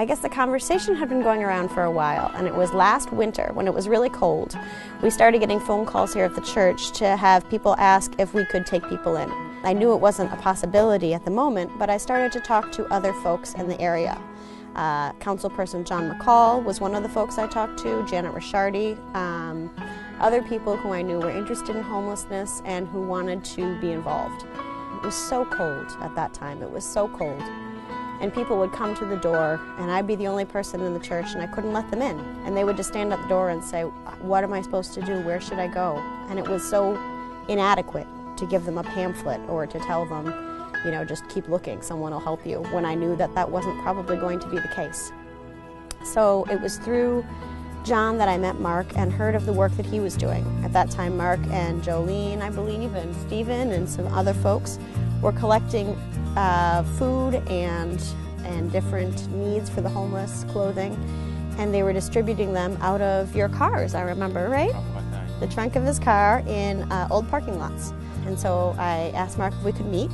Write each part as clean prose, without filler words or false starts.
I guess the conversation had been going around for a while, and it was last winter when it was really cold. We started getting phone calls here at the church to have people ask if we could take people in. I knew it wasn't a possibility at the moment, but I started to talk to other folks in the area. Councilperson John McCall was one of the folks I talked to, Janet Rishardi, other people who I knew were interested in homelessness and who wanted to be involved. It was so cold at that time. It was so cold. And people would come to the door, and I'd be the only person in the church, and I couldn't let them in. And they would just stand at the door and say, what am I supposed to do? Where should I go? And it was so inadequate to give them a pamphlet or to tell them, you know, just keep looking, someone will help you, when I knew that that wasn't probably going to be the case. So it was through John that I met Mark and heard of the work that he was doing. At that time, Mark and Jolene, I believe, and Stephen and some other folks were collecting food and different needs for the homeless, clothing, and they were distributing them out of your cars, I remember, right? The trunk of his car in old parking lots. And so I asked Mark if we could meet,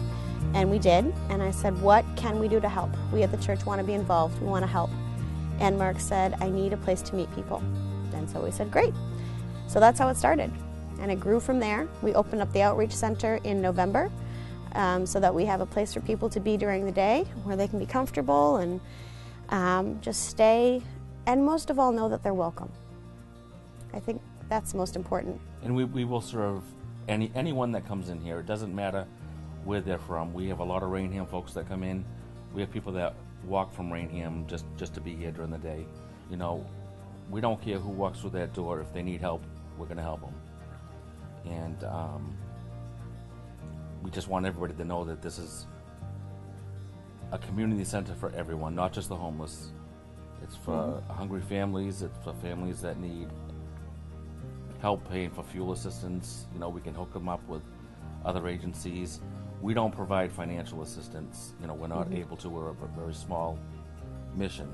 and we did, and I said, what can we do to help? We at the church want to be involved, we want to help. And Mark said, I need a place to meet people. And so we said, great. So that's how it started, and it grew from there. We opened up the Outreach Center in November, so that we have a place for people to be during the day where they can be comfortable and just stay, and most of all know that they're welcome. I think that's most important. And we will serve anyone that comes in here. It doesn't matter where they're from. We have a lot of Rainham folks that come in. We have people that walk from Rainham just to be here during the day. You know, we don't care who walks through that door. If they need help, we're going to help them. And we just want everybody to know that this is a community center for everyone, not just the homeless. It's for hungry families, it's for families that need help paying for fuel assistance. You know, we can hook them up with other agencies. We don't provide financial assistance. You know, we're not able to. We're a very small mission,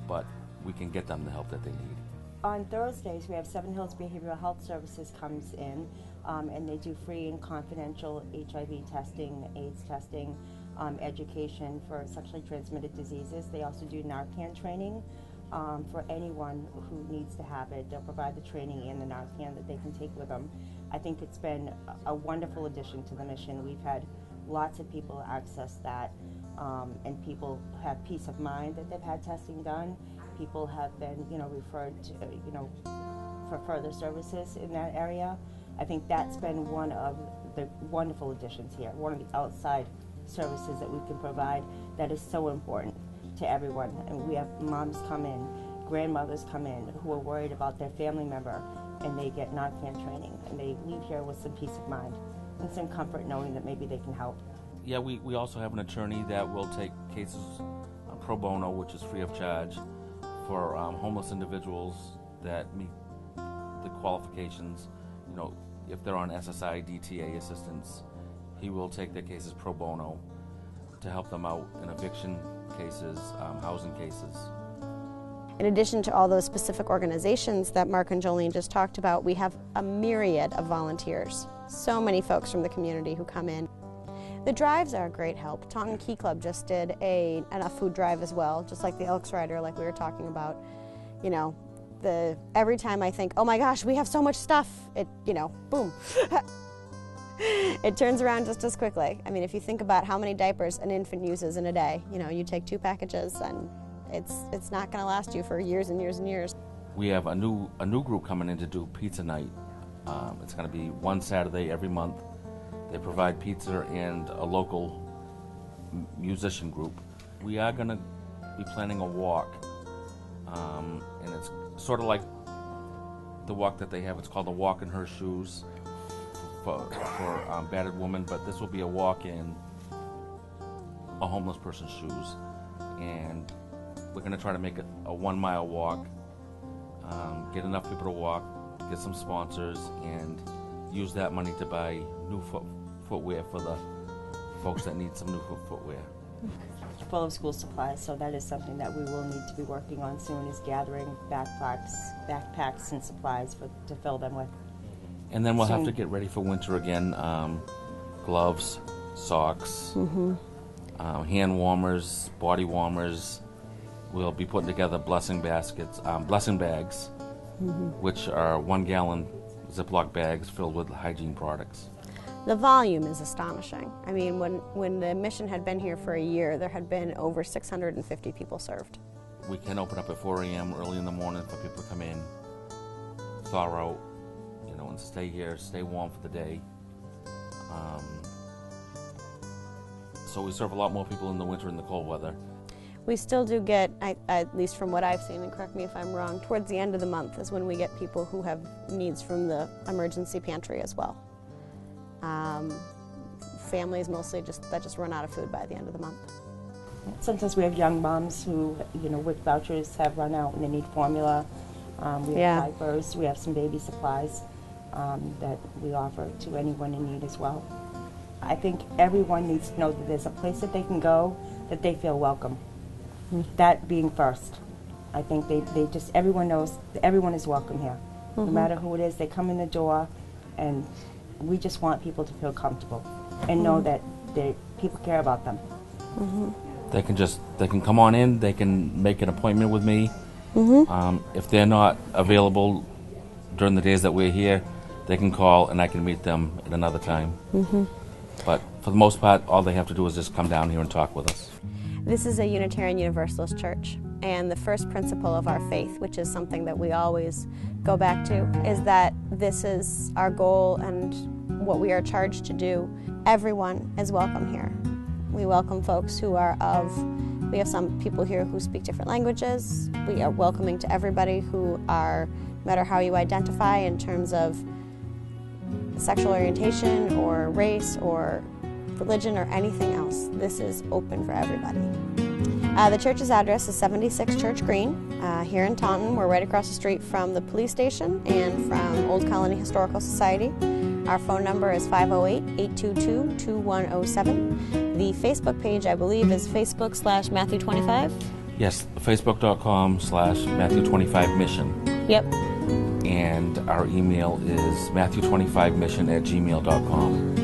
but we can get them the help that they need. On Thursdays, we have Seven Hills Behavioral Health Services comes in, and they do free and confidential HIV testing, AIDS testing, education for sexually transmitted diseases. They also do Narcan training for anyone who needs to have it. They'll provide the training and the Narcan that they can take with them. I think it's been a wonderful addition to the mission. We've had lots of people access that, and people have peace of mind that they've had testing done. People have been, you know, referred to, you know, for further services in that area. I think that's been one of the wonderful additions here, one of the outside services that we can provide that is so important to everyone. And we have moms come in, grandmothers come in who are worried about their family member, and they get Narcan training, and they leave here with some peace of mind and some comfort knowing that maybe they can help. Yeah, we also have an attorney that will take cases pro bono, which is free of charge, for homeless individuals that meet the qualifications. You know, if they're on SSI, DTA assistance, he will take their cases pro bono to help them out in eviction cases, housing cases. In addition to all those specific organizations that Mark and Jolene just talked about, we have a myriad of volunteers. So many folks from the community who come in. The drives are a great help. Taunton Key Club just did a food drive as well, just like the Elks Rider, like we were talking about. You know, every time I think, oh my gosh, we have so much stuff, it, you know, boom. It turns around just as quickly. I mean, if you think about how many diapers an infant uses in a day, you know, you take 2 packages and it's not going to last you for years and years and years. We have a new group coming in to do pizza night. It's going to be one Saturday every month. They provide pizza and a local musician group. We are going to be planning a walk, and it's sort of like the walk that they have. It's called a Walk in Her Shoes for battered women, but this will be a walk in a homeless person's shoes. And we're going to try to make it a 1 mile walk, get enough people to walk, get some sponsors, and use that money to buy new footwear for the folks that need some new footwear. Full of school supplies, so that is something that we will need to be working on soon, is gathering backpacks and supplies to fill them with. And then we'll have to get ready for winter again. Gloves, socks, hand warmers, body warmers, we'll be putting together blessing bags, which are 1 gallon Ziploc bags filled with hygiene products. The volume is astonishing. I mean, when the mission had been here for a year, there had been over 650 people served. We can open up at 4 a.m. early in the morning for people to come in, thaw out, and stay here, stay warm for the day. So we serve a lot more people in the winter and the cold weather. We still do get, at least from what I've seen, and correct me if I'm wrong, towards the end of the month is when we get people who have needs from the emergency pantry as well. Families mostly that just run out of food by the end of the month. Sometimes we have young moms who, WIC vouchers have run out and they need formula. We have diapers, we have some baby supplies that we offer to anyone in need as well. I think everyone needs to know that there's a place that they can go that they feel welcome. That being first. I think everyone knows that everyone is welcome here. No matter who it is, they come in the door, and we just want people to feel comfortable and know that people care about them. They can come on in, they can make an appointment with me. If they're not available during the days that we're here, they can call and I can meet them at another time. But for the most part, all they have to do is just come down here and talk with us. This is a Unitarian Universalist church, and the first principle of our faith, which is something that we always go back to, is that this is our goal and what we are charged to do. Everyone is welcome here. We welcome folks who we have some people here who speak different languages. We are welcoming to everybody who are, no matter how you identify in terms of sexual orientation or race or religion or anything else. This is open for everybody. The church's address is 76 Church Green here in Taunton. We're right across the street from the police station and from Old Colony Historical Society. Our phone number is 508-822-2107. The Facebook page, I believe, is Facebook/Matthew25. Yes, Facebook.com/Matthew25Mission. Yep. And our email is Matthew25Mission@gmail.com.